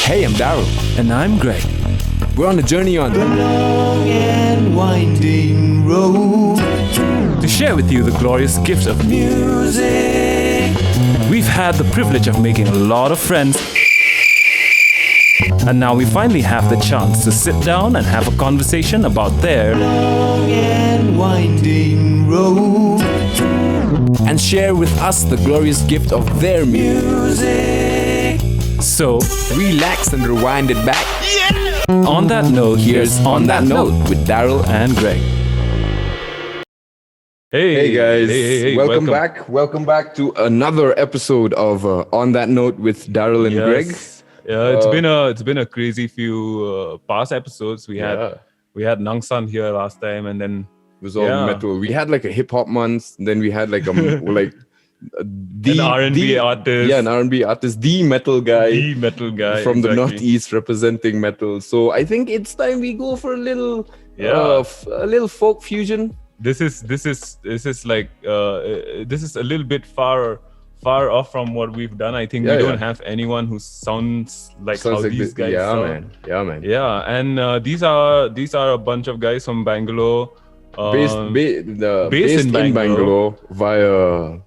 Hey, I'm Daryll. And I'm Greg. We're on a journey on the long and winding road to share with you the glorious gifts of music. We've had the privilege of making a lot of friends, and now we finally have the chance to sit down and have a conversation about their long and winding road and share with us the glorious gift of their music. So, relax and rewind it back. On that note, here's On That Note with Daryll and Greg. Hey guys, Hey, welcome back. Welcome back to another episode of On That Note with Daryll and Greg. Yeah, it's been a crazy few past episodes. We had Nangsan here last time, and then it was all metal. We had like a hip hop month, and then we had like an R&B artist. Yeah, an R&B artist, the metal guy from the Northeast representing metal. So I think it's time we go for a little folk fusion. This is like this is a little bit far off from what we've done. I think we don't have anyone who sounds like these guys sound. Yeah, and these are a bunch of guys from Bangalore, based in Bangalore via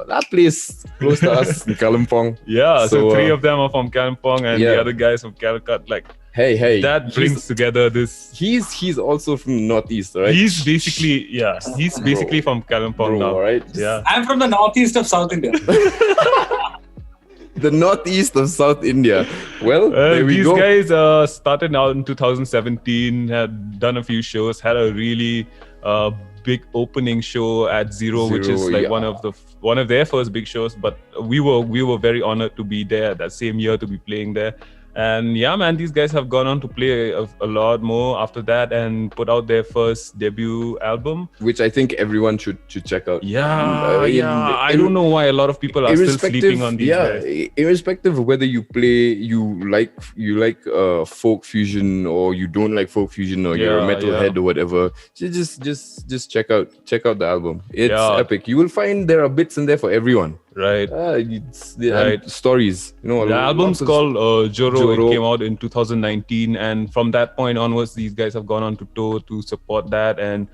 that place close to us in Kalimpong. Yeah, so three of them are from Kalimpong, and the other guys from Calicut. Like, hey, that brings together this. He's also from Northeast, right? He's basically from Kalimpong now, right? Yeah, I'm from the Northeast of South India. The Northeast of South India. Well, there we go. These guys started out in 2017. Had done a few shows. Had a really big opening show at Ziro, which is like one of their first big shows. But we were very honored to be there that same year, to be playing there. And yeah, man, these guys have gone on to play a lot more after that and put out their first debut album, which I think everyone should check out. I don't know why a lot of people are still sleeping on these guys. Irrespective of whether you like folk fusion or you don't like folk fusion or you're a metalhead or whatever, just check out the album. It's epic. You will find there are bits in there for everyone. Right. Stories. The album's called Joro. It came out in 2019, and from that point onwards, these guys have gone on to tour to support that, and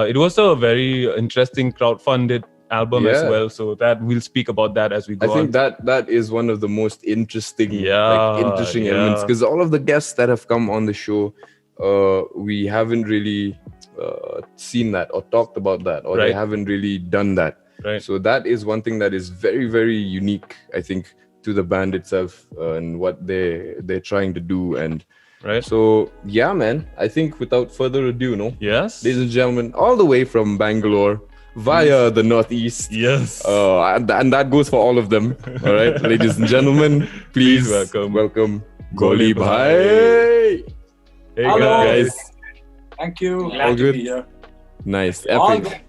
it was a very interesting crowdfunded album as well. So that we'll speak about that as we go. I think that is one of the most interesting elements, because all of the guests that have come on the show, we haven't really seen that or talked about that, or they haven't really done that. Right. So that is one thing that is very, very unique, I think, to the band itself and what they're trying to do. And so, yeah, man, I think without further ado, ladies and gentlemen, all the way from Bangalore via the Northeast. Yes. And that goes for all of them. All right, ladies and gentlemen, please welcome Gauley Bhai. Hey, hello, guys. Thank you. Glad to be here. Nice, epic.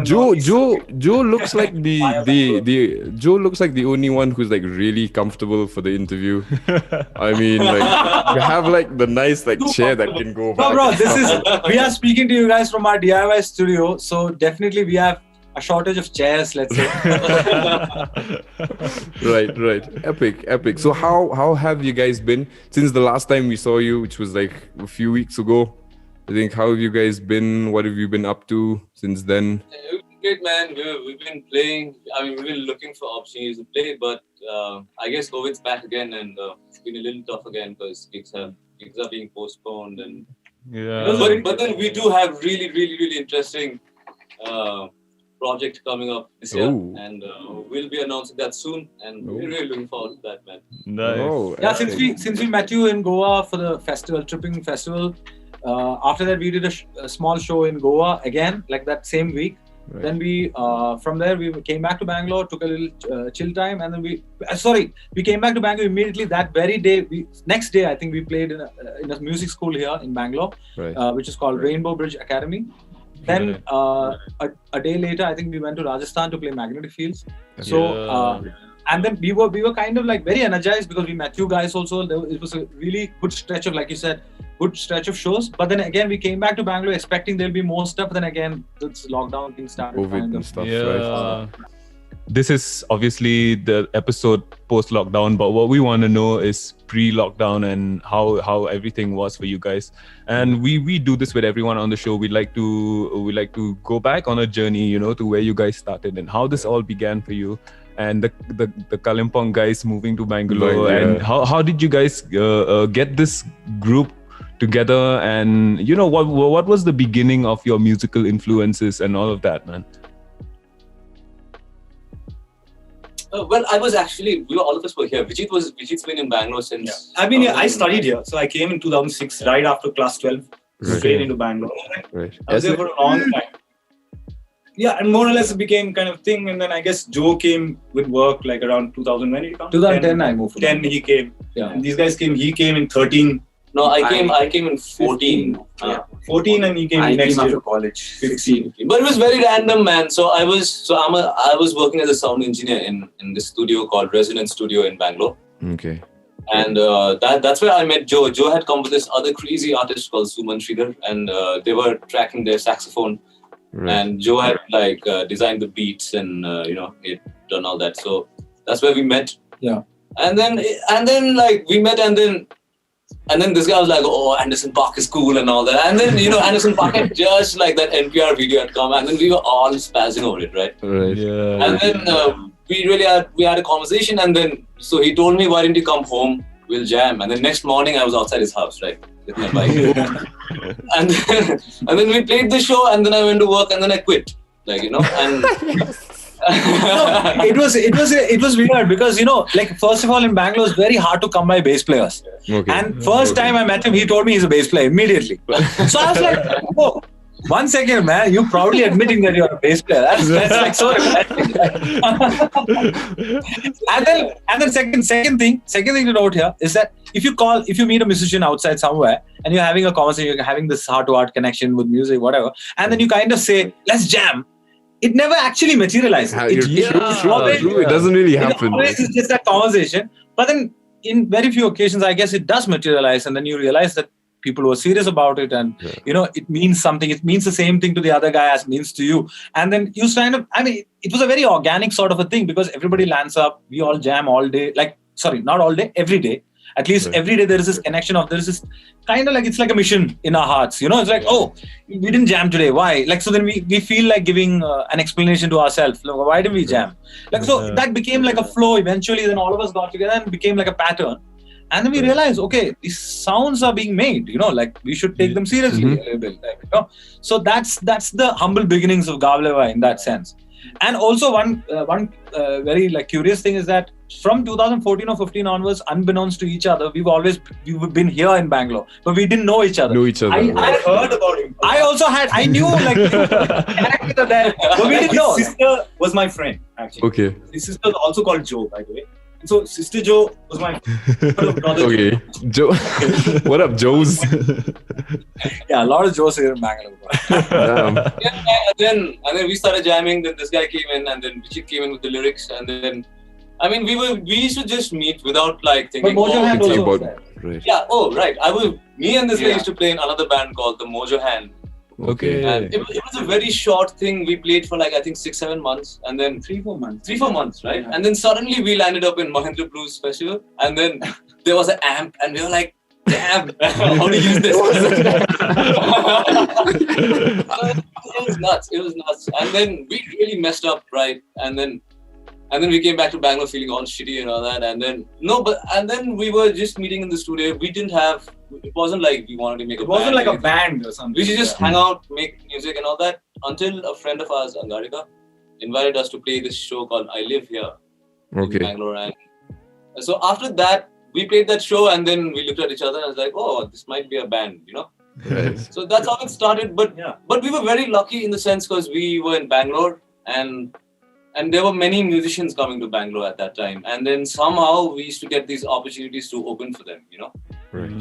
Joe looks like Joe looks like the only one who's like really comfortable for the interview. I mean, like, you have like the nice chair that can go back. Bro, we are speaking to you guys from our DIY studio, so definitely we have a shortage of chairs, let's say. Right. Epic. So how have you guys been since the last time we saw you, which was like a few weeks ago? I think, how have you guys been? What have you been up to since then? It's great, man. We've been playing. I mean, we've been looking for opportunities to play, but I guess COVID's back again, and it's been a little tough again because gigs are being postponed. And but then we do have really, really, really interesting project coming up this year, and we'll be announcing that soon. And we're really looking forward to that, man. Nice. Since we met you in Goa for the tripping festival. After that, we did a small show in Goa again, like that same week. Right. Then we, from there, we came back to Bangalore, took a little chill time, and then we came back to Bangalore immediately. That very day, next day, I think we played in a music school here in Bangalore, which is called Rainbow Bridge Academy. Then a day later, I think we went to Rajasthan to play Magnetic Fields. So. And then we were kind of like very energized because we met you guys also. It was a really good stretch of, like you said, good stretch of shows. But then again, we came back to Bangalore expecting there'll be more stuff. But then again, this lockdown thing started. COVID and stuff, right? this is obviously the episode post-lockdown, but what we want to know is pre-lockdown and how everything was for you guys. And we do this with everyone on the show. We like to go back on a journey, you know, to where you guys started and how this all began for you. And the Kalimpong guys moving to Bangalore, and how did you guys get this group together? And you know, what was the beginning of your musical influences and all of that, man? Well, I was actually, all of us were here. Vecheet's been in Bangalore since. Yeah. I mean, I studied here, so I came in 2006, right after class 12, straight into Bangalore. Right. I was there for a long time. Yeah, and more or less it became kind of thing, and then I guess Joe came with work like around 2000. When did he come? 2010 I moved. 10 he came. Yeah. And these guys came. He came in 13. No, I came in 14. 14, and he came next year. After college. 16. But it was very random, man. So I was working as a sound engineer in this studio called Resonance Studio in Bangalore. Okay. And that's where I met Joe. Joe had come with this other crazy artist called Suman Sridhar, and they were tracking their saxophone. Right. And Joe had designed the beats and it done all that. So that's where we met. Yeah. And then we met, and then this guy was like, "Oh, Anderson .Paak is cool" and all that. And then Anderson .Paak had just like that NPR video had come, and then we were all spazzing over it, right? Right. Yeah. And then we had a conversation, and then so he told me, "Why didn't you come home? We'll jam." And then next morning I was outside his house, right, with my bike. and then we played the show, and then I went to work, and then I quit, and. No, it was weird because first of all in Bangalore it's very hard to come by bass players. Okay. And first time I met him, he told me he's a bass player immediately. So I was like, "Oh, 1 second, man, you proudly admitting that you're a bass player. That's like so embarrassing." and then second thing to note here is that if you meet a musician outside somewhere and you're having a conversation, you're having this heart-to-heart connection with music, whatever, and then you kind of say, "Let's jam." It never actually materializes. True. It doesn't really happen. It's just a conversation. But then in very few occasions, I guess it does materialize. And then you realize that people were serious about it. And, it means something. It means the same thing to the other guy as it means to you. And then you it was a very organic sort of a thing because everybody lands up. We all jam all day. Not all day, every day. At least every day there is this connection of, there is this kind of like, it's like a mission in our hearts, it's like, oh, we didn't jam today. Why? So then we feel like giving an explanation to ourselves. Why didn't we jam? So that became like a flow eventually. Then all of us got together and became like a pattern. And then we realized, okay, these sounds are being made, we should take them seriously a little bit. So that's the humble beginnings of Gauley Bhai in that sense. And also one very curious thing is that from 2014 or 15 onwards, unbeknownst to each other, we've been here in Bangalore, but we didn't know each other. I heard about him. I knew character there, but we didn't know. His sister was my friend, actually. Okay. His sister was also called Joe, by the way. So Sister Joe was my brother. Okay. Joe. What up, Joes? Yeah, a lot of Joes here in Bangalore. And then we started jamming. Then this guy came in, and then Vecheet came in with the lyrics, and then we used to just meet without thinking. But Mojo Hand also. Right. Yeah. Oh, right. Me and this guy used to play in another band called the Mojo Hand. Okay. And it was a very short thing. We played for I think 6-7 months, and then 3-4 months. 3-4 months, right? Yeah. And then suddenly we landed up in Mahindra Blues Festival, and then there was an amp, and we were like, "Damn, how to use this?" It was nuts. And then we really messed up, right? And then we came back to Bangalore feeling all shitty and all that. And then we were just meeting in the studio. We didn't have. It wasn't like we wanted to make a band. It wasn't like a band or something. We should just hang out, make music and all that, until a friend of ours, Angarika, invited us to play this show called I Live Here in Bangalore. And so after that, we played that show, and then we looked at each other and was like, "Oh, this might be a band," Right. So that's how it started. But we were very lucky in the sense because we were in Bangalore, and there were many musicians coming to Bangalore at that time. And then somehow we used to get these opportunities to open for them, Right.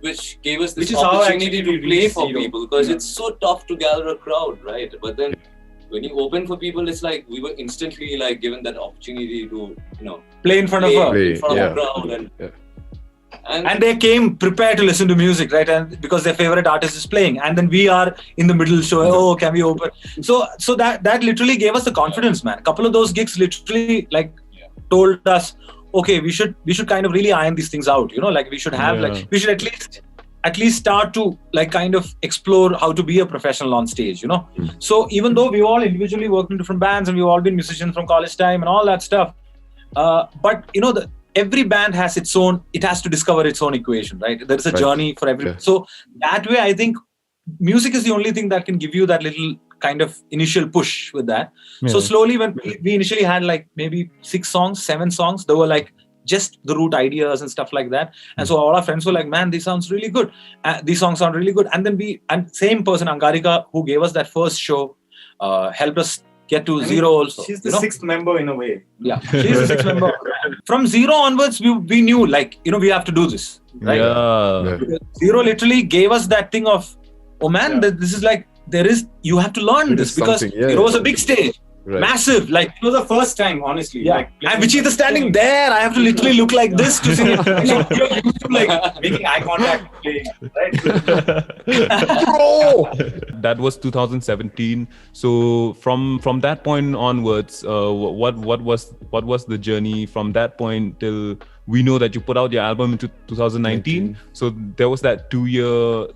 Which gave us this opportunity to play for people, because it's so tough to gather a crowd, right? But then when you open for people, it's like we were instantly given that opportunity to, Play in front of a crowd. And they came prepared to listen to music, right? And because their favorite artist is playing, and then we are in the middle showing, oh, can we open? So that literally gave us the confidence, man. A couple of those gigs literally told us, okay, we should kind of really iron these things out, like we should have we should at least start to kind of explore how to be a professional on stage, So even though we all individually worked in different bands and we've all been musicians from college time and all that stuff, but every band has it has to discover its own equation, right? There's a journey for every. Yeah. So that way, I think music is the only thing that can give you that little kind of initial push with that. Yeah. So slowly, when we initially had maybe 6 songs, 7 songs, they were just the root ideas and stuff like that. And so all our friends were like, man, these sounds really good. These songs sound really good. And then same person, Angarika, who gave us that first show, helped us get to Ziro also. She's the 6th member in a way. Yeah, she's the 6th member. From Ziro onwards, we knew we have to do this. Right? Yeah. Ziro literally gave us that thing of, oh man, this is you have to learn this because it was a big stage. Right. Massive, it was the first time, honestly. Yeah. And Vecheet is standing there. I have to literally look like this to sing it. You're used to making eye contact, playing, right? Bro! That was 2017. So from that point onwards, what was the journey from that point till we know that you put out your album in 2019? So there was that 2-year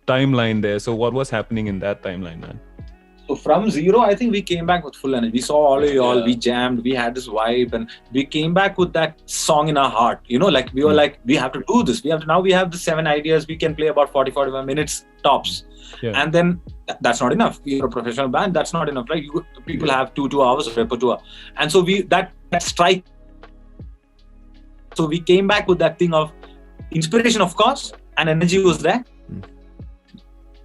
timeline there. So what was happening in that timeline, man? So from Ziro, I think we came back with full energy. We saw all of y'all, we jammed, we had this vibe, and we came back with that song in our heart. We were we have to do this. Now we have the 7 ideas. We can play about 40-45 minutes tops. Yeah. And then that's not enough. You're a professional band. That's not enough, right? People have 2 hours of repertoire. And so that strike. So we came back with that thing of inspiration, of course, and energy was there.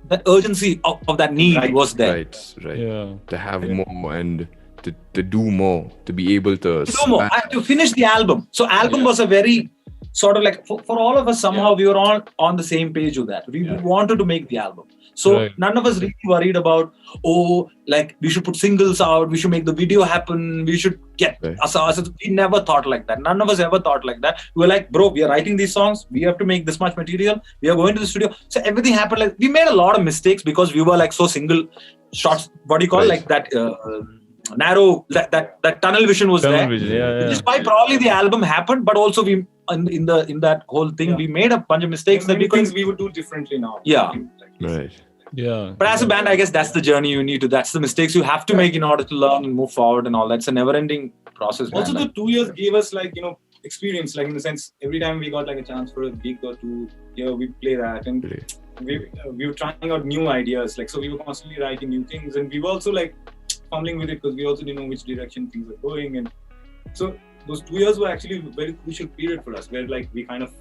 That urgency of that need was there. Right. Yeah. To have more and to do more, to be able to do more, and to finish the album. So album was a very sort of for all of us, somehow we were all on the same page with that. We wanted to make the album. So none of us really worried about, we should put singles out, we should make the video happen, we should get we never thought like that. None of us ever thought like that. We were like, bro, we are writing these songs, we have to make this much material, we are going to the studio. So everything happened we made a lot of mistakes because we were so single shots, what do you call that narrow, that tunnel vision was there. Which is why probably the album happened, but also we in that whole thing we made a bunch of mistakes that we would do differently now. Yeah. Right. Yeah. But as a band, I guess that's the journey you need to. That's the mistakes you have to make in order to learn and move forward and all that. It's a never-ending process. Also, the 2 years gave us experience. In the sense, every time we got a chance for a gig or two, we play that, and we were trying out new ideas. So we were constantly writing new things, and we were also fumbling with it because we also didn't know which direction things were going. And so those 2 years were actually a very crucial period for us, where we kind of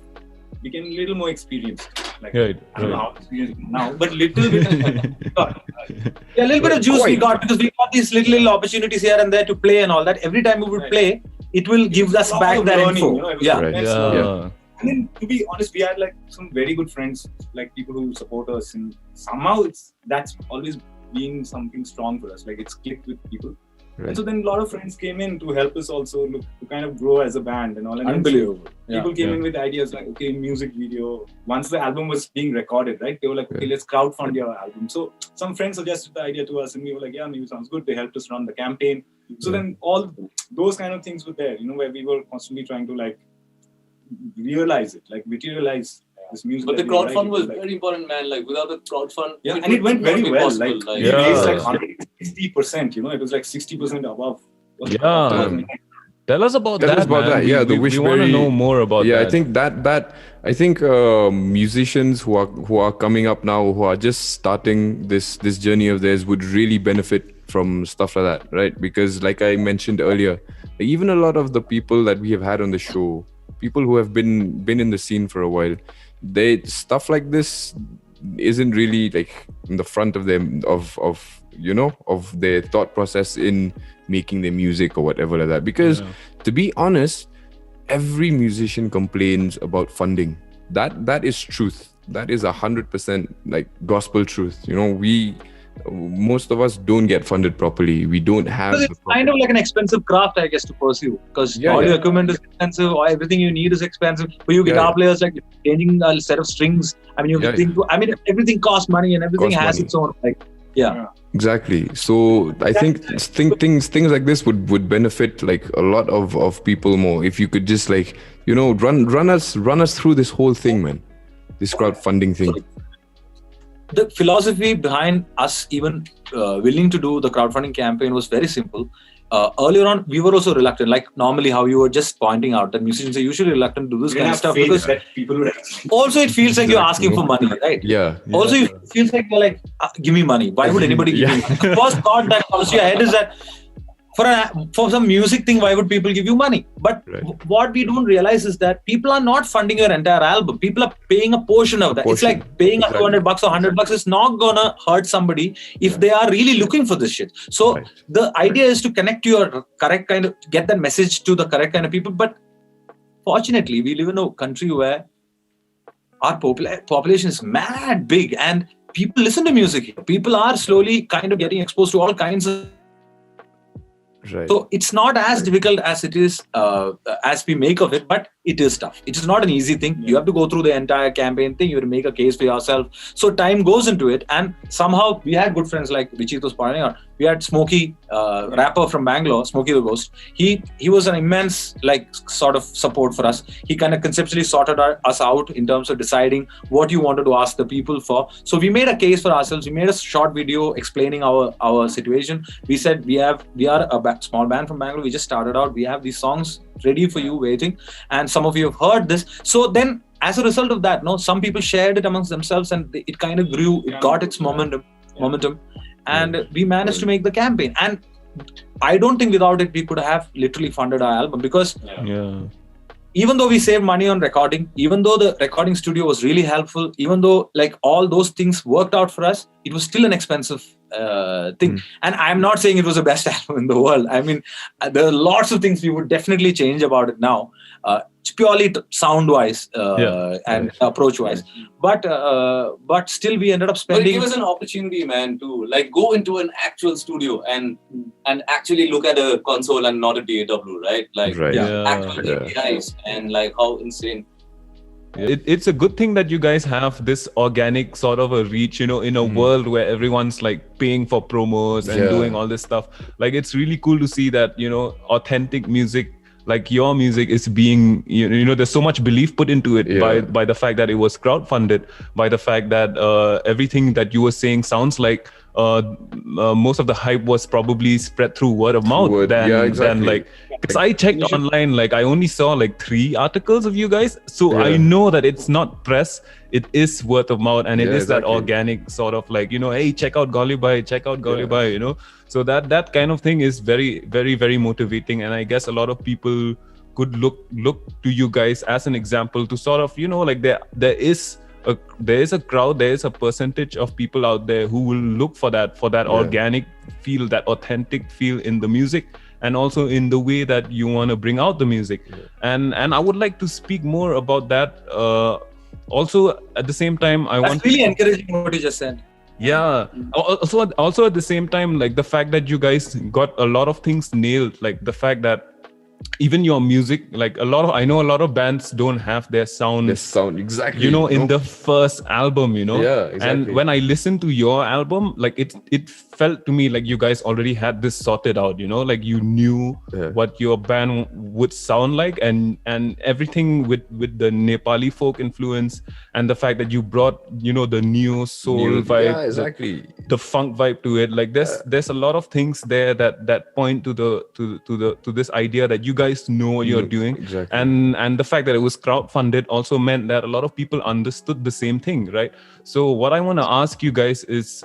became a little more experienced. I don't know how experienced now, but little bit. A little bit of juice we got because we got these little opportunities here and there to play and all that. Every time we would play, it will give us back that info. And then, to be honest, we had some very good friends, people who support us, and somehow that's always been something strong for us. It's clicked with people. Right. And so then a lot of friends came in to help us also to kind of grow as a band and all. And unbelievable. People came in with ideas music video. Once the album was being recorded, right? They were okay, let's crowdfund your album. So some friends suggested the idea to us and we were yeah, maybe sounds good. They helped us run the campaign. So then all those kind of things were there, where we were constantly trying to realize it, materialize this music. But the crowdfund was very important, man. Without the crowdfund, and it went very well. We raised 160%. It was 60% above. Tell us about that. Yeah, the Wishberry. We want to know more about that. Yeah, I think I think musicians who are coming up now, who are just starting this journey of theirs, would really benefit from stuff like that, right? Because like I mentioned earlier, even a lot of the people that we have had on the show, people who have been in the scene for a while, stuff like this isn't really in the front of them of their thought process in making their music or whatever like that. Because to be honest, every musician complains about funding. That is truth. That is 100% gospel truth. most of us don't get funded properly. We don't have. Because it's kind of like an expensive craft, I guess, to pursue. Because all your equipment is expensive, or everything you need is expensive. For you guitar players, like changing a set of strings. I mean, everything costs money, and everything has its own Exactly. So I think things like this would benefit like a lot of people more if you could just like run us through this whole thing, man. This crowdfunding thing. The philosophy behind us even willing to do the crowdfunding campaign was very simple. Earlier on, we were also reluctant. Like normally, how you were just pointing out that musicians are usually reluctant to do this kind of stuff because also it feels like you're asking for money, right? Yeah. Also, it feels like you're like, give me money. Why would anybody give me money? The first thought that comes to your head is that for some music thing, why would people give you money? But what we don't realize is that people are not funding your entire album. People are paying a portion of that. It's like paying $200 or $100 is not gonna hurt somebody if they are really looking for this shit. So the idea is to connect to your correct kind of, get that message to the correct kind of people. But fortunately, we live in a country where our population is mad big and people listen to music here. People are slowly kind of getting exposed to all kinds of. So it's not as difficult as it is as we make of it, but it is tough. It is not an easy thing. You have to go through the entire campaign thing. You have to make a case for yourself. So time goes into it, and somehow we had good friends like Vecheet was pointing out. We had Smokey, rapper from Bangalore, Smokey the Ghost. He was an immense sort of support for us. He kind of conceptually sorted us out in terms of deciding what you wanted to ask the people for. So we made a case for ourselves. We made a short video explaining our situation. We said we are a small band from Bangalore. We just started out. We have these songs ready for you, waiting, and some of you have heard this. So then, as a result of that, some people shared it amongst themselves, and it kind of grew. It got its momentum, and we managed to make the campaign. And I don't think without it we could have literally funded our album, because even though we saved money on recording, even though the recording studio was really helpful, even though all those things worked out for us, it was still an expensive thing. And I'm not saying it was the best album in the world. I mean, there are lots of things we would definitely change about it now, purely sound-wise and approach-wise. But still, we ended up spending. But it gave us an opportunity, man, to go into an actual studio and actually look at a console and not a DAW, right? Actual APIs and how insane. It's a good thing that you guys have this organic sort of a reach, in a world where everyone's paying for promos and doing all this stuff. It's really cool to see that, authentic music, your music is being, there's so much belief put into it by the fact that it was crowdfunded, by the fact that everything that you were saying sounds like most of the hype was probably spread through word of mouth because I checked online, I only saw 3 articles of you guys, so I know that it's not press, it is word of mouth, and it is that organic sort of hey, check out Gauley Bhai, Bhai, so that kind of thing is very, very, very motivating. And I guess a lot of people could look to you guys as an example to sort of there is a crowd, there is a percentage of people out there who will look for that organic feel, that authentic feel in the music, and also in the way that you want to bring out the music. And I would like to speak more about that. Also, at the same time, That's really encouraging what you just said. Yeah. Also at the same time, the fact that you guys got a lot of things nailed, the fact that even your music, I know a lot of bands don't have their sound. Exactly. In the first album, Yeah, exactly. And when I listened to your album, it felt to me like you guys already had this sorted out, you knew what your band would sound like, and everything with the Nepali folk influence, and the fact that you brought, the neo soul vibe, the funk vibe to it. There's a lot of things there that point to this idea that you guys know what you're doing. And the fact that it was crowdfunded also meant that a lot of people understood the same thing, right? So what I want to ask you guys is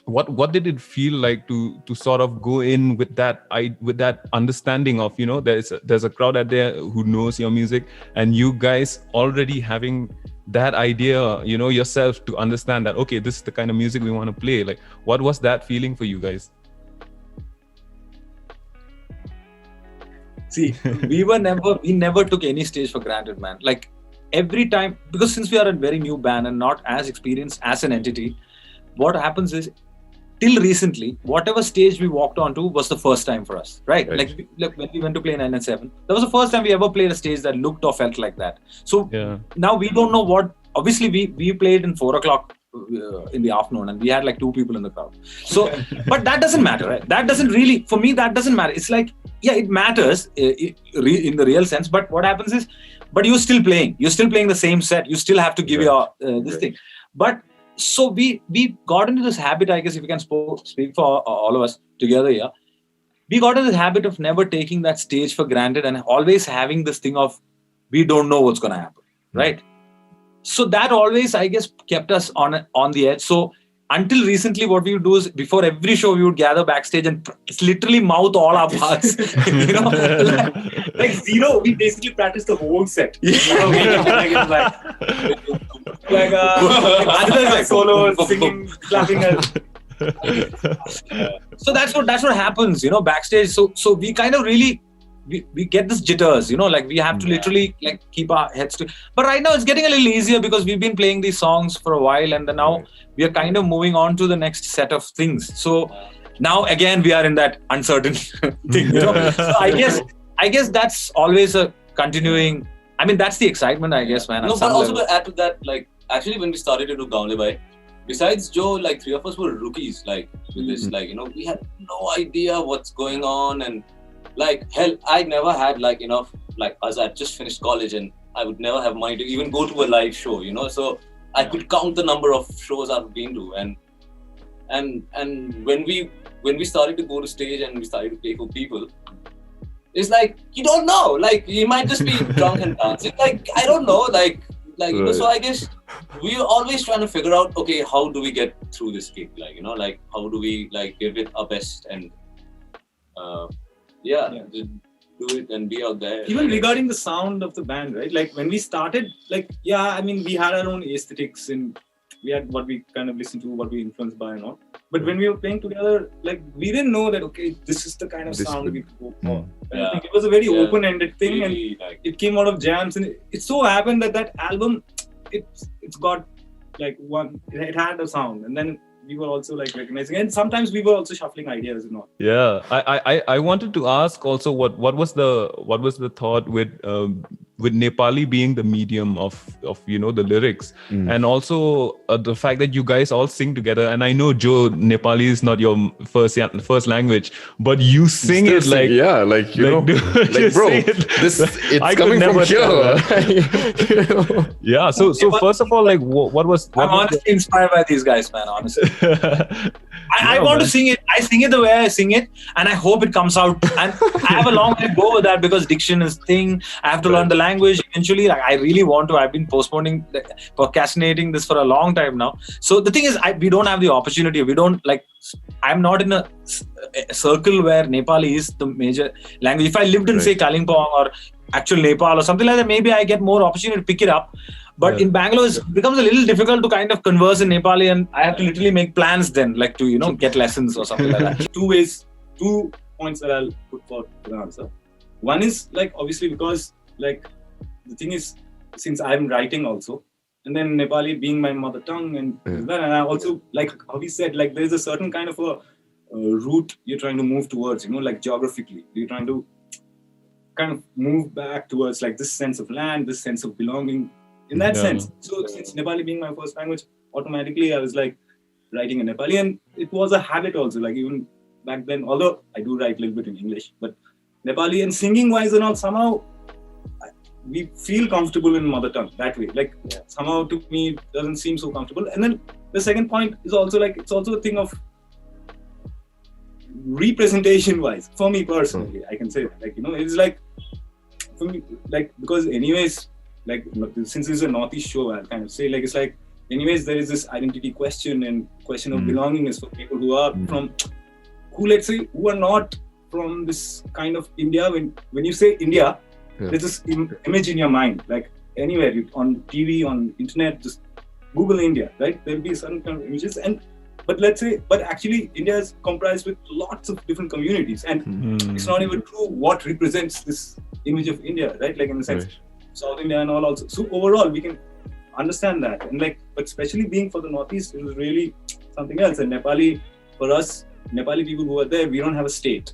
what did it feel like to sort of go in with that understanding of, there's a crowd out there who knows your music, and you guys already having that idea, yourself, to understand that, okay, this is the kind of music we want to play. What was that feeling for you guys? See, we never took any stage for granted, man. Every time, because since we are a very new band and not as experienced as an entity, what happens is till recently, whatever stage we walked onto was the first time for us, right? Like when we went to play 9 and 7, that was the first time we ever played a stage that looked or felt like that. So now we don't know what. Obviously, we played in 4 o'clock in the afternoon, and we had like 2 people in the crowd. So, but that doesn't matter, right? That doesn't really, for me, that doesn't matter. It's like, yeah, it matters in the real sense. But what happens is, but you're still playing. You're still playing the same set. You still have to give your this thing. But so we got into this habit, I guess, if we can speak for all of us together here. We got into this habit of never taking that stage for granted and always having this thing of, we don't know what's going to happen, right? So that always, I guess, kept us on the edge. So until recently, what we would do is before every show, we would gather backstage and literally mouth all our parts. You know, like Ziro, we basically practiced the whole set. You know, like solo, singing, clapping. So that's what happens, you know, backstage. So we kind of really. We get this jitters, you know, like we have to literally like keep our heads to. But right now it's getting a little easier because we've been playing these songs for a while, and then now we are kind of moving on to the next set of things. So now again we are in that uncertain thing, you know. So I guess that's always a continuing. I mean, that's the excitement, I guess, man. No, but also to add to that, like actually when we started to do Gauley Bhai, besides Joe, like 3 of us were rookies, like with this, like, you know, we had no idea what's going on. And like, hell, I never had like enough, like as I just finished college and I would never have money to even go to a live show, you know. So I could count the number of shows I've been to, and when we started to go to stage and we started to play for people, it's like, you don't know, like you might just be drunk and dancing, like I don't know, like you know. So I guess we are always trying to figure out, okay, how do we get through this gig, like, you know, like how do we like give it our best and do it and be out there. Even regarding the sound of the band, right? Like when we started, like, I mean, we had our own aesthetics and we had what we kind of listened to, what we influenced by and all. But when we were playing together, like we didn't know that, okay, this is the kind of sound we could go for. And I think it was a very open-ended thing, really, and it came out of jams. And it so happened that album, it's got like it had a sound, and then we were also like recognizing, and sometimes we were also shuffling ideas and all. Yeah, I wanted to ask also what was the thought with Nepali being the medium of you know the lyrics, and also the fact that you guys all sing together. And I know, Joe, Nepali is not your first language, but you sing it like you know, like bro, it's coming from here. You know? Yeah. So first of all, like what was? I'm honestly inspired by these guys, man. Honestly. I want to sing it. I sing it the way I sing it, and I hope it comes out. And I have a long way to go with that because diction is thing. I have to learn the language eventually. Like I really want to. I've been procrastinating this for a long time now. So the thing is, we don't have the opportunity. We don't like. I'm not in a circle where Nepali is the major language. If I lived in say Kalimpong or actual Nepal or something like that, maybe I get more opportunity to pick it up. But in Bangalore, it becomes a little difficult to kind of converse in Nepali, and I have to literally make plans then, like to, you know, get lessons or something like that. 2 points that I'll put for the answer. One is like, obviously, because like the thing is, since I'm writing also, and then Nepali being my mother tongue and that, and I also, like how we said, like there's a certain kind of a route you're trying to move towards, you know, like geographically. You're trying to kind of move back towards like this sense of land, this sense of belonging. In that sense, so since Nepali being my first language, automatically I was like writing in Nepali, and it was a habit also. Like even back then, although I do write a little bit in English, but Nepali and singing wise and all, somehow we feel comfortable in mother tongue that way. Like somehow to me it doesn't seem so comfortable. And then the second point is also like it's also a thing of representation wise. For me personally, I can say that, like, you know, it's like for me, like, because anyways, like since it's a Northeast show, I'll kind of say like it's like anyways there is this identity question and question of belongingness for people who are from let's say who are not from this kind of India. When you say India, there's this image in your mind, like anywhere on TV, on internet, just Google India, right? There'll be certain kind of images, but actually India is comprised with lots of different communities, and it's not even true what represents this image of India, right? Like in the sense South India and all also. So overall we can understand that, and like, but especially being for the Northeast, it was really something else. And Nepali for us Nepali people who are there, we don't have a state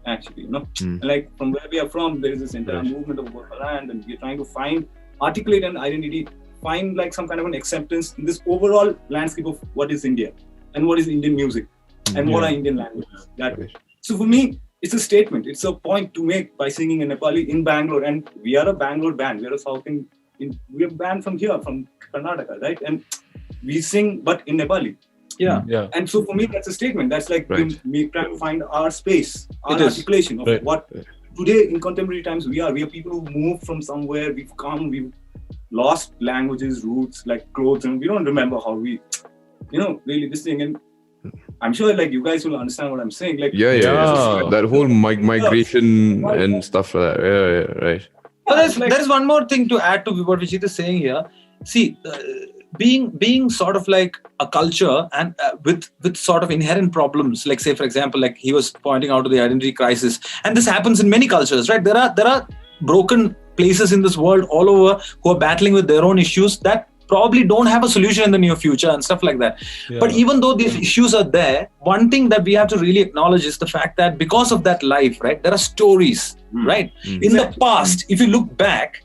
actually, you know. And like from where we are from, there is this entire movement of land, and we're trying to articulate an identity, find like some kind of an acceptance in this overall landscape of what is India and what is Indian music and what are Indian languages. So for me, it's a statement. It's a point to make by singing in Nepali in Bangalore, and we are a Bangalore band. We are a we're a band from here, from Karnataka, right? And we sing, but in Nepali. Yeah. And so for me, that's a statement. That's like me trying to find our space, our articulation of what today in contemporary times we are. We are people who move from somewhere. We've lost languages, roots, like clothes, and we don't remember how we, really this thing. And I'm sure like you guys will understand what I'm saying. Like that whole migration and stuff like that. Yeah, right. But there's one more thing to add to what Vecheet is saying here. See, being sort of like a culture and with sort of inherent problems, like say for example, like he was pointing out to the identity crisis, and this happens in many cultures, right? There are broken places in this world all over who are battling with their own issues that probably don't have a solution in the near future and stuff like that. But even though these issues are there, one thing that we have to really acknowledge is the fact that because of that life, right, there are stories, right? In the past, if you look back,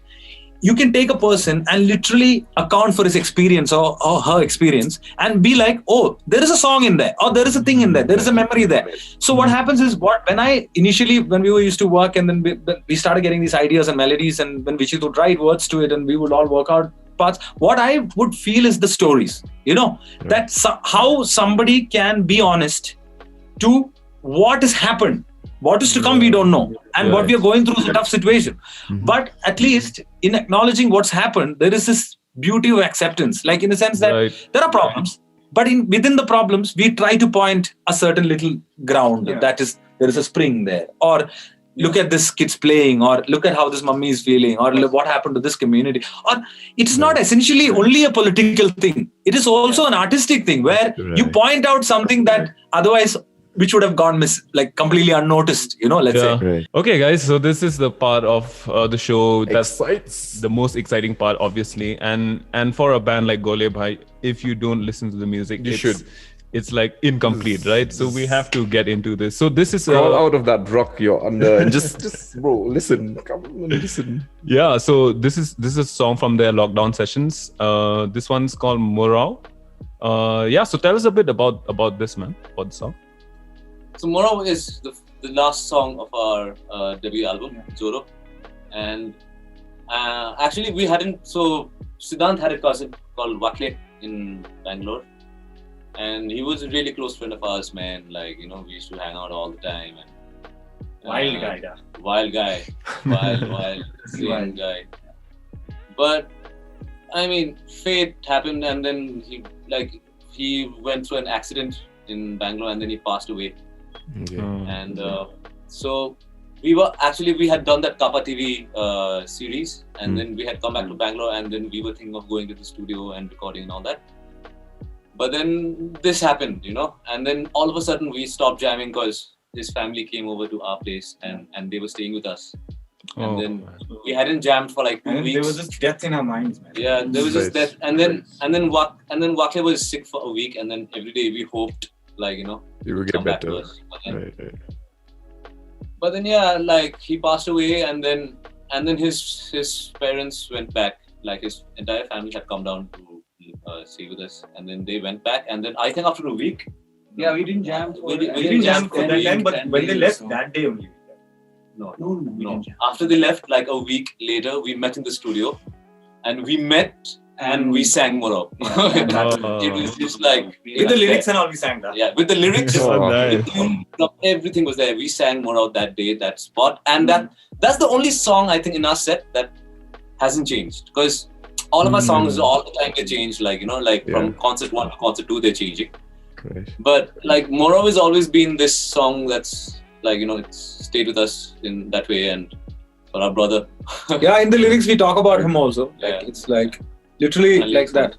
you can take a person and literally account for his experience or her experience and be like, oh, there is a song in there, or there is a thing in there, there is a memory there. So what happens is, when we were used to work, and then we started getting these ideas and melodies, and when Vecheet would write words to it and we would all work out parts, what I would feel is the stories, that's how somebody can be honest to what has happened. What is to come, we don't know. And what we are going through is a tough situation. But at least in acknowledging what's happened, there is this beauty of acceptance. Like in the sense that there are problems, but within the problems, we try to point a certain little ground. That is, there is a spring there. Or look at this kid's playing, or look at how this mummy is feeling, or look what happened to this community. Or it's not essentially only a political thing. It is also an artistic thing where you point out something that otherwise which would have gone completely unnoticed, let's say. Right. Okay, guys, so this is the part of the show that's the most exciting part, obviously. And for a band like Gauley Bhai, if you don't listen to the music, it's like incomplete, right? So we have to get into this. So this is crawl out of that rock you're under and just bro, listen. Come on, listen. Yeah, so this is a song from their lockdown sessions. This one's called Morao. So tell us a bit about this, man, about the song. So Morao is the last song of our debut album, Joro. And actually we hadn't, so Siddhant had a cousin called Vecheet in Bangalore. And he was a really close friend of ours, man. Like, we used to hang out all the time. And, wild guy. Wild, same guy. But, I mean, fate happened, and then he went through an accident in Bangalore, and then he passed away. And so we had done that Kappa TV series, and then we had come back to Bangalore, and then we were thinking of going to the studio and recording and all that. But then this happened, and then all of a sudden we stopped jamming because his family came over to our place and they were staying with us. And then we hadn't jammed for like 2 weeks. There was just death in our minds, man. Yeah, there was just death. And then Vecheet was sick for a week, and then every day we hoped, you will get better. But then he passed away, and then his parents went back. Like his entire family had come down to stay with us, and then they went back, and then I think after a week. Yeah, we didn't jam. We didn't jam for that time, but when they left that day only. No. After they left, like a week later, we met in the studio, and we met and we sang Morao. It was just like with the lyrics and all, we sang that. Yeah, with the lyrics, everything was there. We sang Morao that day, that spot, and that's the only song I think in our set that hasn't changed, because all of our songs all the time they change. From concert 1 to concert 2, they're changing. Great. But Morao has always been this song that's it's stayed with us in that way, and for our brother. In the lyrics we talk about him also. It's literally like that.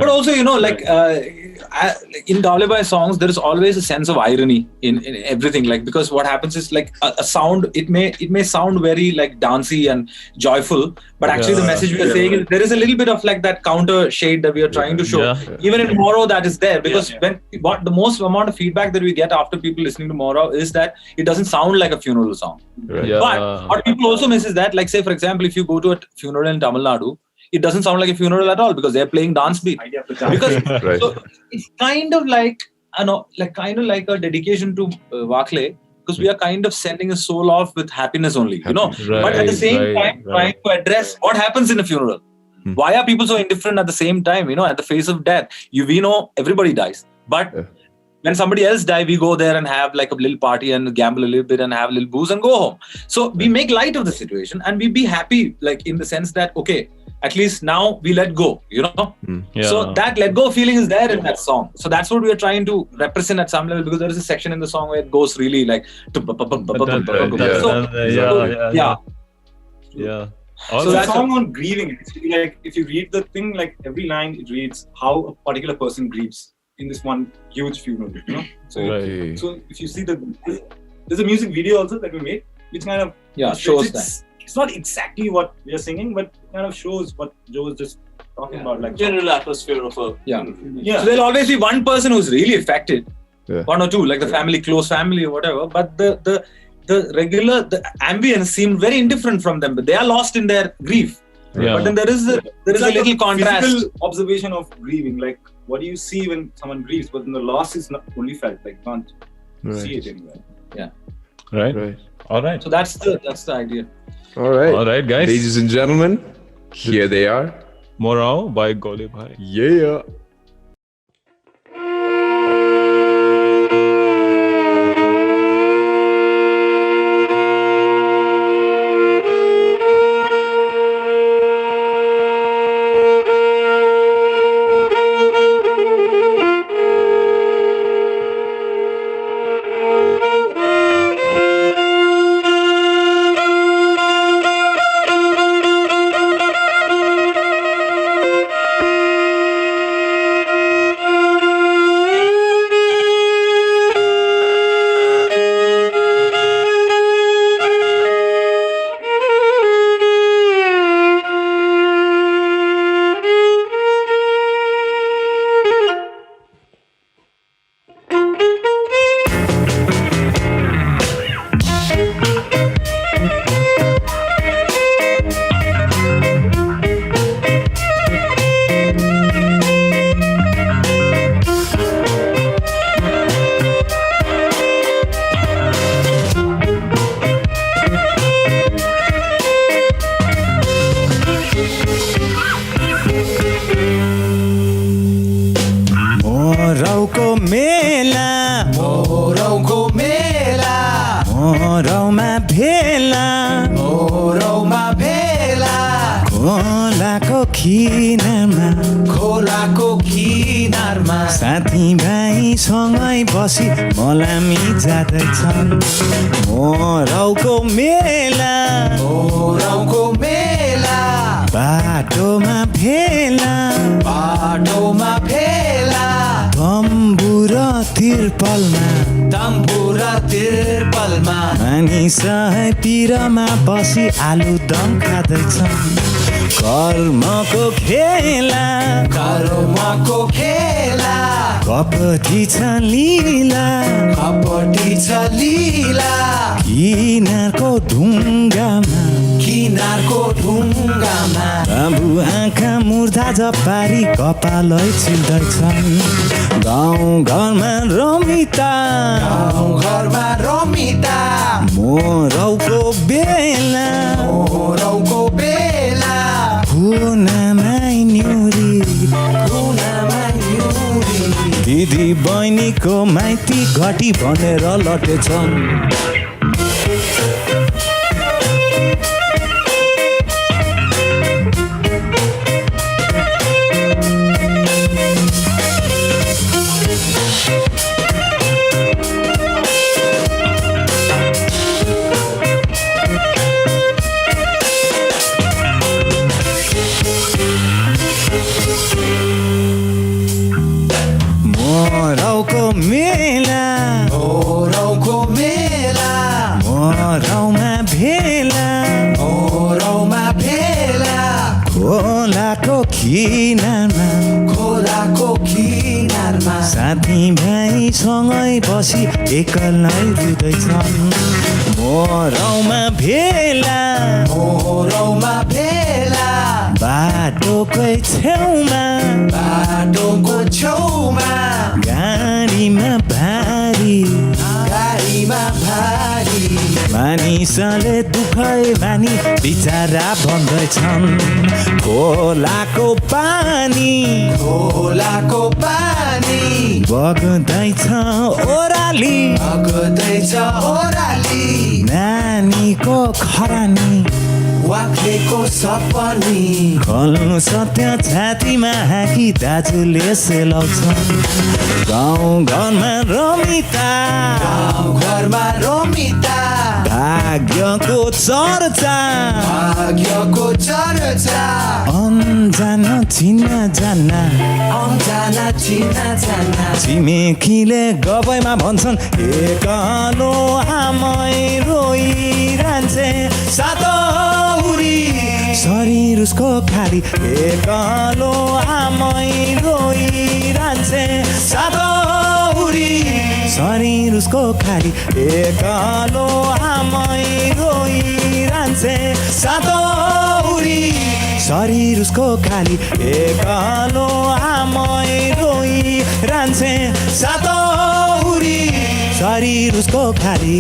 But also, like in Gauley Bhai songs, there is always a sense of irony in everything. Like, because what happens is like a sound, it may sound very like dancey and joyful, but actually the message we are saying is there is a little bit of like that counter shade that we are trying to show. Yeah. Even in Morao, that is there, because what the most amount of feedback that we get after people listening to Morao is that it doesn't sound like a funeral song. Right. Yeah. But what people also miss is that, like, say for example, if you go to a funeral in Tamil Nadu, it doesn't sound like a funeral at all because they're playing dance beat. Because so it's kind of like a dedication to Vakle, because we are kind of sending a soul off with happiness only, But at the same time, trying to address what happens in a funeral. Why are people so indifferent at the same time? At the face of death, we know everybody dies, but when somebody else dies, we go there and have like a little party and gamble a little bit and have a little booze and go home. So we make light of the situation and we be happy, like in the sense that, okay, at least now we let go, So that let go feeling is there in that song. So that's what we are trying to represent at some level, because there is a section in the song where it goes really like... So that's a song on grieving. Like, if you read the thing, like every line, it reads how a particular person grieves in this one huge funeral, So if you see there's a music video also that we made, which kind of shows that. It's not exactly what we are singing, but kind of shows what Joe was just talking about, like general atmosphere of a So there'll always be one person who's really affected, one or two, like the family, close family or whatever. But the ambience seemed very indifferent from them, but they are lost in their grief. Yeah. But then there is a little contrast. Physical observation of grieving, like what do you see when someone grieves, but then the loss is not only felt, like you can't see it anywhere. Yeah. Right. All right. So that's the idea. All right, guys. Ladies and gentlemen, here they are. Morao by Gauley Bhai. Yeah. खोलाको किनारमा साथीभाइ सँगै बसी मलामी जाँदैछन् मोराउको मेला बाटोमा भेला तम्बु र तिरपलमा मानिस तिरमा बसी आलु दम खाँदैछन् कर्मको खेला कपटी छ लीला किनारको ढुङ्गामा बाबु आँखा मुर्दा जपारी कपालै चिल्दैछन् गाउँ घरमा रमिता मोराउको बेला कुनामाई न्युरी दिदी बहिनीको माइती घटी भनेर लटेछन् खोलाको किनारमा साथी भाइ सँगै बसी एकलै रुँदैछन् मोराउमा भेला बाटोको छेउमा गाडीमा भारी मानिसले दुखै मानी बिचारा भन्दैछन् खोलाको पानी बग्दैछ ओराली नानीको खरानी वाक्लेको सपनी खोल्नु सत्य छातीमा हाकी दाजुले सेलाउँछन् गाउँ घरमा रमिता भाग्यको चर्चा अन्जान चिना जाना छिमेकीले गबैमा भन्छन् एकलो आमै रोइरहन्छे सातौरी शरीर उसको खाली एकलो आमै रोइरहन्छे सातौरी शरीर उसको खाली एकलो आमै रोइरहन्छे सातौरी शरीर उसको खाली एकलो आमै रोइरहन्छे सातौरी शरीर उसको खाली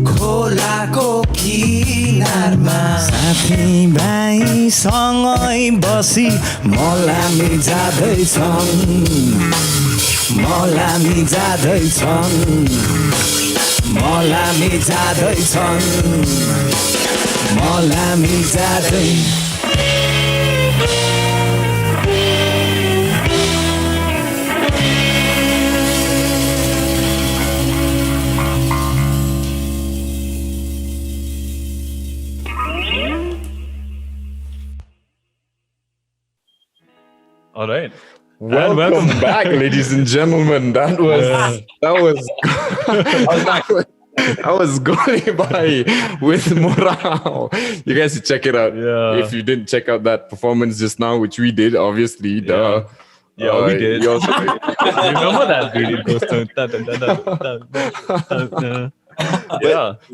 खोलाको किनारमा साथी भाइ सँगै बसी मलामी जाँदै All right. Welcome back, ladies and gentlemen. That was Gauley Bhai with Morao. You guys should check it out. Yeah. If you didn't check out that performance just now, which we did, obviously. Yeah. Yeah, we did. You also remember that video?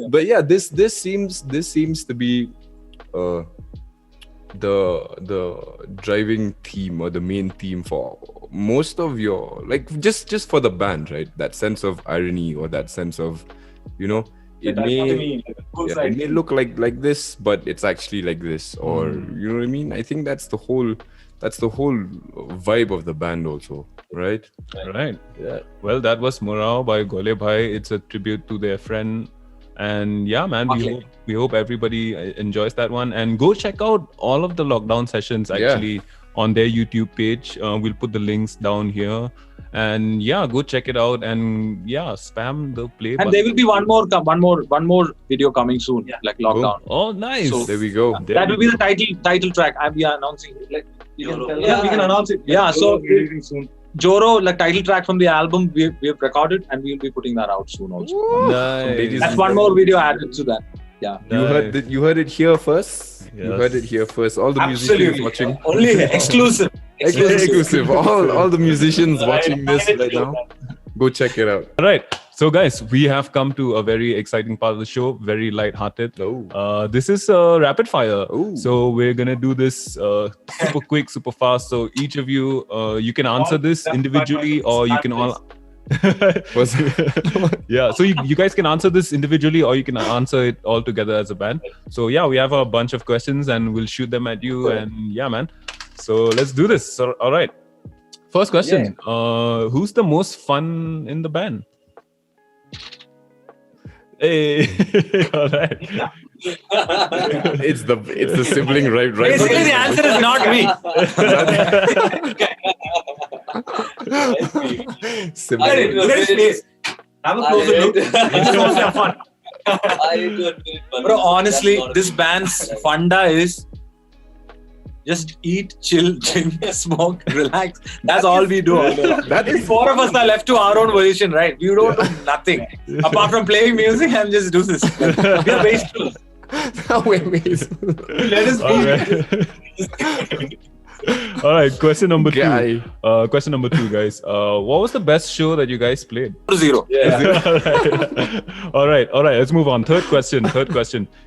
But yeah, this seems to be the driving theme or the main theme for most of your, like, just for the band, right? That sense of irony or that sense of, you know, it may look like this, but it's actually like this, or you know what I mean? I think that's the whole vibe of the band also, right? Right. Yeah. Well, that was Morao by Gauley Bhai. It's a tribute to their friend. And yeah, man, we hope everybody enjoys that one. And go check out all of the lockdown sessions actually on their YouTube page. We'll put the links down here. And yeah, go check it out and spam the play button. And there will be one more video coming soon, like lockdown. Oh, nice! So, there we go. That will be the title track. We are announcing it. Like we can announce it. Yeah, so releasing soon. Joro, like title track from the album, we have recorded and we will be putting that out soon also. Nice. That's one more video added to that. Yeah. You heard it here first. Yes. You heard it here first. All the musicians watching. Only exclusive. Exclusive. All the musicians watching this right now. Go check it out. All right. So guys, we have come to a very exciting part of the show. Very light-hearted. This is rapid fire. So we're gonna do this super quick, super fast. So each of you, you can answer this individually, or you can all. Yeah, so you guys can answer this individually, or you can answer it all together as a band. So yeah, we have a bunch of questions and we'll shoot them at you. And yeah, man, so let's do this. So, all right, first question. Who's the most fun in the band? Hey. All right. It's the sibling, right? Basically, the answer is not me. Have a closer look. It's also fun. Bro, honestly, this band's funda is just eat, chill, drink, smoke, relax. That's all we do. That is, four of us are left to our own position, right? We don't do nothing apart from playing music and just do this. We are wasteful. Let us be. All right, question number two. Question number two, guys. What was the best show that you guys played? Ziro. Yeah. All right. Let's move on. Third question.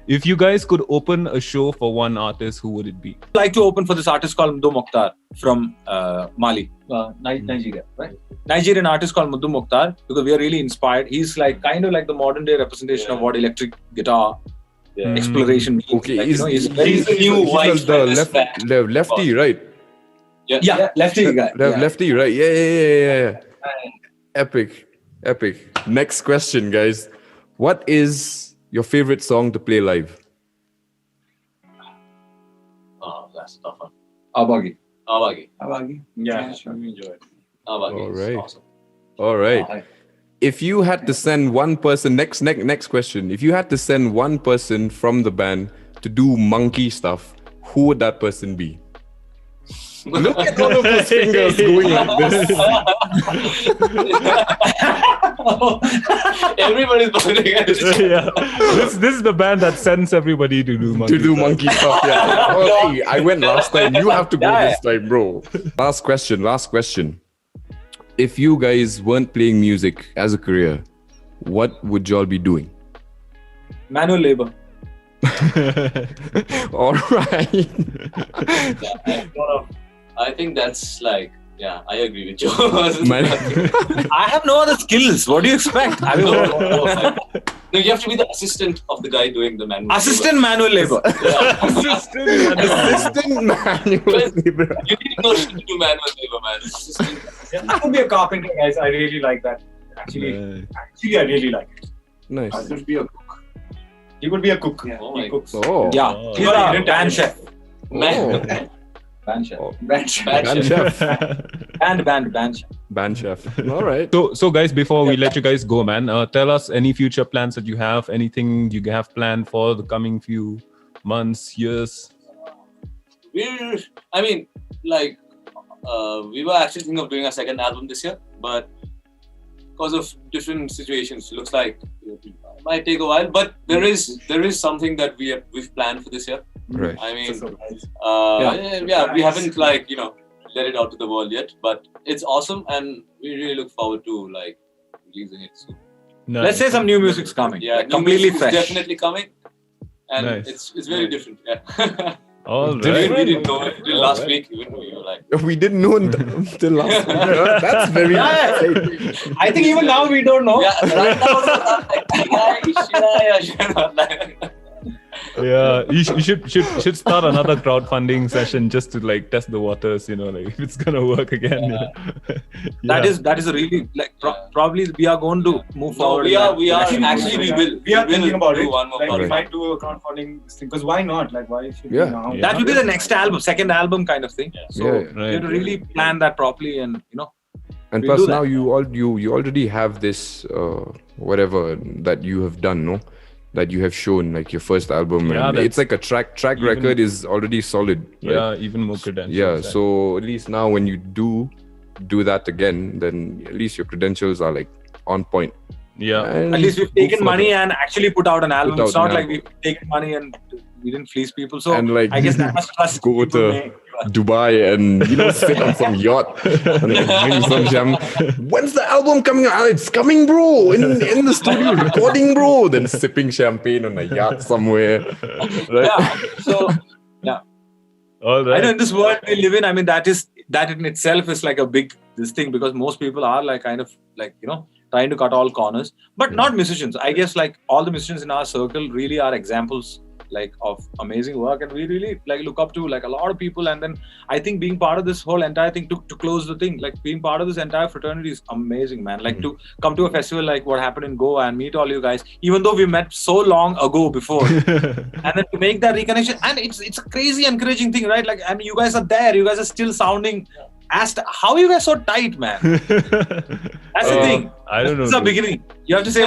If you guys could open a show for one artist, who would it be? I'd like to open for this artist called Muddu Mokhtar from Mali, Nigeria, right? Nigerian artist called Muddu Mokhtar, because we are really inspired. He's like kind of like the modern day representation of what electric guitar exploration means. Okay, like, he's the new white lefty, right? Yeah, lefty guy. Lefty, right? Yeah. Epic. Next question, guys. What is your favorite song to play live? Oh, that's a tough one. Abagi. Yeah, sure. We enjoy it. All right. Awesome. All right. If you had to send one person, next question. If you had to send one person from the band to do monkey stuff, who would that person be? Look at all of his fingers going like this. Everybody's pointing at it. This is the band that sends everybody to do monkey stuff. Yeah. Oh, hey, I went last time. You have to go this time, bro. Last question. If you guys weren't playing music as a career, what would y'all be doing? Manual labor. All right. I think that's like, yeah, I agree with Joe. I have no other skills. What do you expect? No, you have to be the assistant of the guy doing the manual manual labor. Assistant manual labor. You need to know shit to do manual labor, man. Assistant. I could be a carpenter, guys. I really like that. Actually, I really like it. Nice. I could be a cook. He would be a cook. Yeah. He cooks. Oh. Yeah. He's a band chef. Band chef. All right. So guys, before we let you guys go, man, tell us any future plans that you have, anything you have planned for the coming few months, years. We were actually thinking of doing a second album this year, but because of different situations, looks like it might take a while. But there is something that we've planned for this year. Right. I mean, we haven't let it out to the world yet, but it's awesome, and we really look forward to releasing it soon. Nice. Let's say some new music's coming. Yeah, completely fresh. Definitely coming, and nice. it's very different. Yeah. All right. We didn't know it till last week. Even though we were like, we didn't know until last week. That's very. I think even now we don't know. Yeah, right now. Yeah, you should start another crowdfunding session just to like test the waters, like if it's gonna work again. That is a really like probably we are going to move forward. We are actually we will. We are thinking about it. One more like we might do a crowdfunding thing because why not? Like why should we now? That will be the next album, second album kind of thing. So right. you have to really plan that properly, and And we'll plus do now that. you already have this whatever that you have done, no? That you have shown, like your first album. Yeah, and it's like a track record is already solid. Right? Yeah, even more credentials. Yeah, so at least now when you do that again, then at least your credentials are like on point. Yeah. And At least we've go taken money further. and actually put out an album. Put out It's not an like album. we've taken money and we didn't fleece people. So And, like, I guess that much trust go people to make. Dubai and sit on some yacht and like drink some jam. When's the album coming out? It's coming, bro. In the studio recording, bro. Then sipping champagne on a yacht somewhere. Right? Yeah. So All right. I know in this world we live in, I mean that in itself is like a big this thing because most people are like kind of like trying to cut all corners, but not musicians. I guess like all the musicians in our circle really are examples like of amazing work, and we really like look up to like a lot of people. And then I think being part of this whole entire thing to close the thing, like being part of this entire fraternity is amazing, man. Like to come to a festival like what happened in Goa and meet all you guys, even though we met so long ago before, and then to make that reconnection, and it's a crazy encouraging thing, right? Like, I mean, you guys are there, you guys are still sounding how are you guys so tight, man? That's the thing. I don't know. It's the beginning. You have to say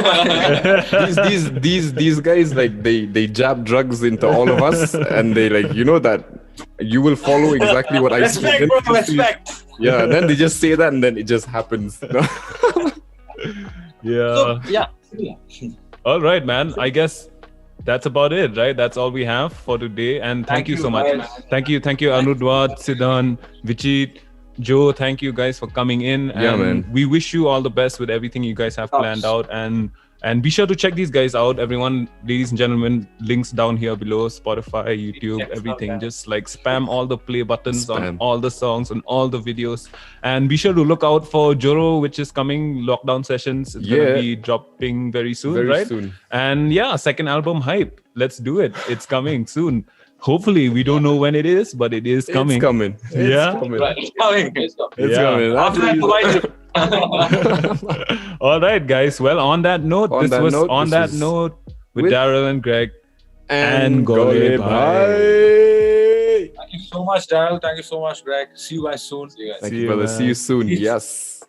these guys, like they jab drugs into all of us, and they like that you will follow exactly what I say. Respect, bro, respect. Yeah, and then they just say that, and then it just happens. Yeah. So, yeah. All right, man. I guess that's about it, right? That's all we have for today. And thank you so much. guys. Thank you, Anudwat, Siddhant, Vecheet, Joe. Thank you guys for coming in. Yeah, and man. We wish you all the best with everything you guys have planned out. And be sure to check these guys out, everyone. Ladies and gentlemen, links down here below, Spotify, YouTube, everything. Just like spam all the play buttons on all the songs and all the videos. And be sure to look out for Joro, which is coming, lockdown sessions. It's going to be dropping very soon, Very soon. And yeah, second album hype. Let's do it. It's coming soon. Hopefully, we don't know when it is, but it is coming. It's coming. Yeah. coming. Right. It's coming. It's coming. It's Yeah. coming. After that, Dubai trip. All right, guys. Well, on that note, On this that was note, on this that was note with with- Daryll and Greg. And Gauley Gauley Bhai. Bhai. Thank you so much, Daryll. Thank you so much, Greg. See you guys soon. See you guys. Thank See you, you, brother. man. See you soon. Peace. Yes.